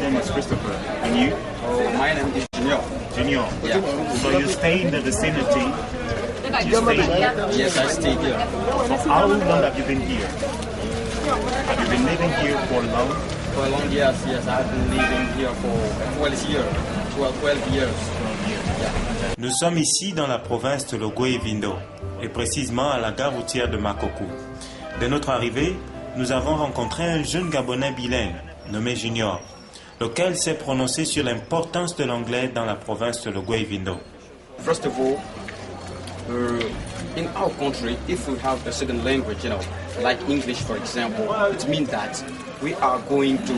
name is Christopher. And you? Oh, my name is Junior. Junior. Yeah. So you stay in the vicinity? You stay here? Yes, I stay here. So how long have you been here? Have you been living here for long? For long years, yes. I've been living here for 12 years. 12 years. Yeah. Nous sommes ici dans la province de Logwe-Vindo et précisément à la gare routière de Makokou. Dès notre arrivée, nous avons rencontré un jeune Gabonais bilingue nommé Junior, lequel s'est prononcé sur l'importance de l'anglais dans la province de Logwe-Vindo. First of all, in our country, if we have a second language, like English, for example, it means that we are going to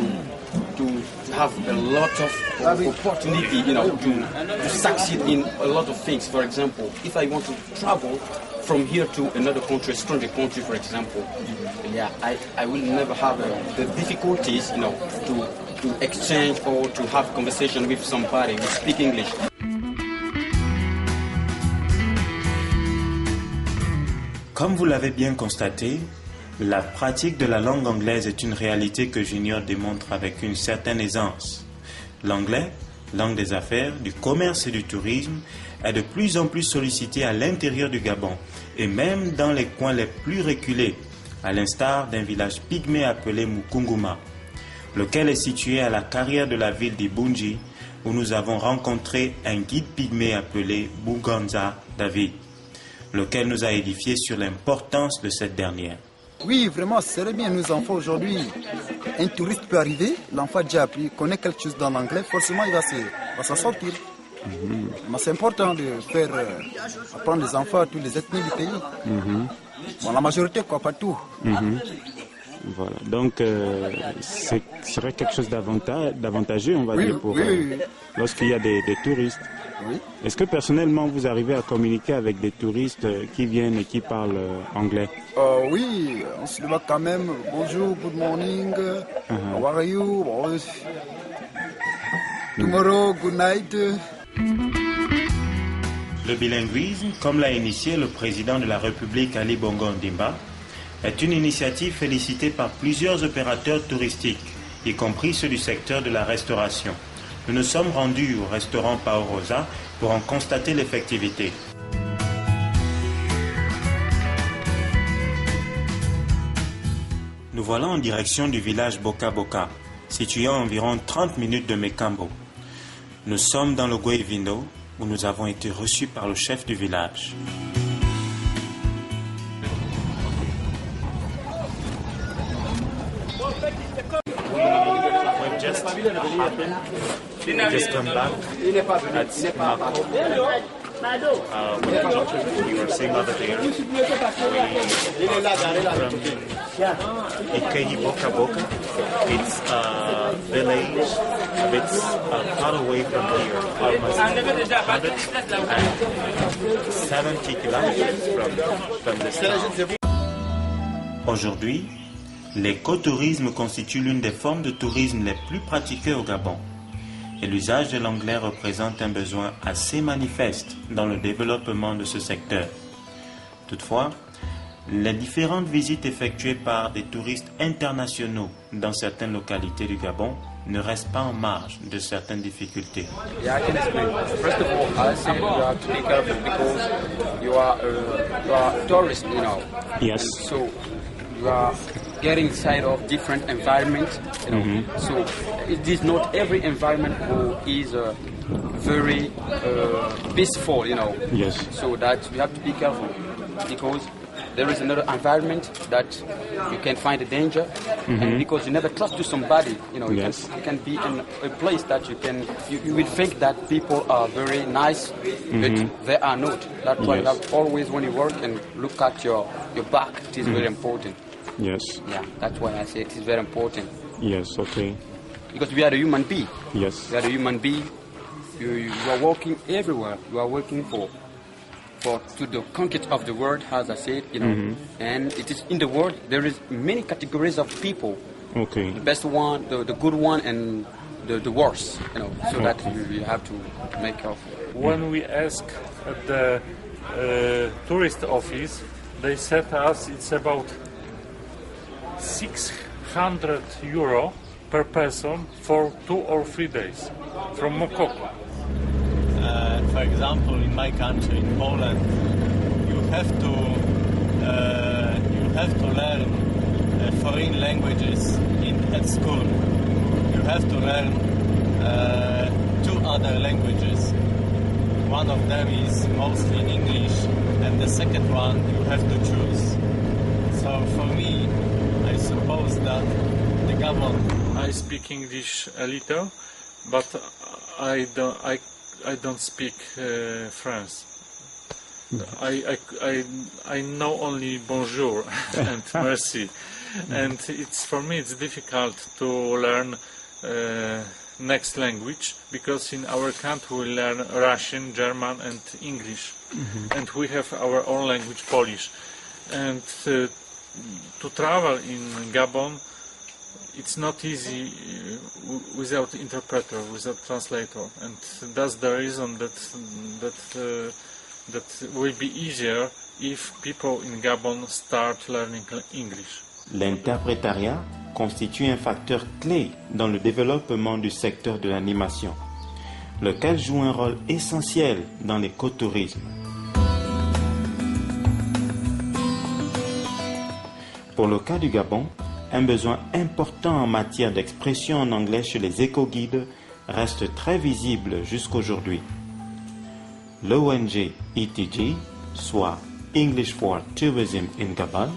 have a lot of opportunity, to succeed in a lot of things. For example, if I want to travel from here to another country, a stranger country, for example, I will never have the difficulties, to exchange or to have conversation with somebody who speak English. Comme vous l'avez bien constaté, la pratique de la langue anglaise est une réalité que Junior démontre avec une certaine aisance. L'anglais, langue des affaires, du commerce et du tourisme, est de plus en plus sollicité à l'intérieur du Gabon et même dans les coins les plus reculés, à l'instar d'un village pygmée appelé Mukunguma, lequel est situé à la carrière de la ville d'Ibunji, où nous avons rencontré un guide pygmée appelé Buganza David, lequel nous a édifié sur l'importance de cette dernière. Oui, vraiment, ce serait bien. Nos enfants aujourd'hui, un touriste peut arriver, l'enfant a déjà appris, connaît quelque chose dans l'anglais, forcément il va s'en sortir. Mais c'est important de faire apprendre les enfants à tous les ethnies du pays. Bon, la majorité, quoi, pas tout. Voilà, donc ce serait quelque chose d'avantageux, on va dire, pour lorsqu'il y a des touristes. Oui. Est-ce que personnellement vous arrivez à communiquer avec des touristes qui viennent et qui parlent anglais? Oui, on se demande quand même bonjour, good morning, how are you, tomorrow, good night. Le bilinguisme, comme l'a initié le président de la République Ali Bongo Ondimba, est une initiative félicitée par plusieurs opérateurs touristiques, y compris ceux du secteur de la restauration. Nous nous sommes rendus au restaurant Pao Rosa pour en constater l'effectivité. Nous voilà en direction du village Boka Boka, situé à environ 30 minutes de Mekambo. Nous sommes dans le Logwe-Vindo, où nous avons été reçus par le chef du village. Just come back at Mako. You were saying over there, from Ikehi Boka Boka. It's a village a bit far away from here, almost 170 kilometers from this town. Aujourd'hui, l'écotourisme constitue l'une des formes de tourisme les plus pratiquées au Gabon. Et l'usage de l'anglais représente un besoin assez manifeste dans le développement de ce secteur. Toutefois, les différentes visites effectuées par des touristes internationaux dans certaines localités du Gabon ne restent pas en marge de certaines difficultés. Yeah, I can explain. First of all, I say you have to be careful because you are a tourist, Yes. And so you are getting inside of different environment, So it is not every environment who is very peaceful, Yes. So that you have to be careful because there is another environment that you can find a danger, and because you never trust to somebody, Yes. you can be in a place that you will think that people are very nice, but they are not. That's why you have always, when you work, and look at your back. It is very important. Yes. Yeah, that's why I say it is very important. Yes, okay. Because we are a human being. Yes. We are a human being. You are working everywhere. You are working for to the conquest of the world, as I said, and it is in the world there is many categories of people. Okay. The best one, the good one, and the worst. So that you have to make of. When we ask at the tourist office, they said us it's about €600 per person for 2 or 3 days from Mokoko. For example, in my country, in Poland, you have to learn foreign languages at school. You have to learn 2 other languages. One of them is mostly English, and the second one you have to choose. So for me, I suppose that the Gabon. I speak English a little, but I don't speak French. I know only bonjour and merci, and for me it's difficult to learn next language, because in our country we learn Russian, German and English, and we have our own language, Polish, and to travel in Gabon it's not easy without interpreter, without translator, and that's the reason that will be easier if people in Gabon start learning English. L'interprétariat constitue un facteur clé dans le développement du secteur de l'animation, lequel joue un rôle essentiel dans l'écotourisme. Pour le cas du Gabon, un besoin important en matière d'expression en anglais chez les éco-guides reste très visible jusqu'aujourd'hui. L'ONG ETG, soit English for Tourism in Gabon,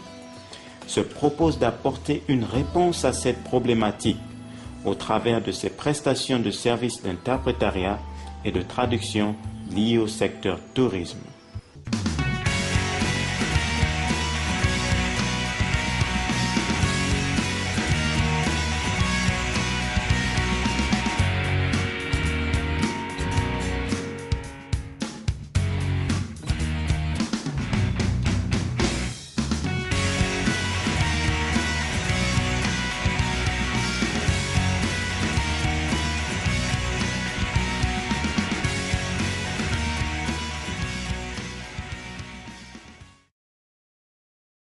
se propose d'apporter une réponse à cette problématique au travers de ses prestations de services d'interprétariat et de traduction liées au secteur tourisme.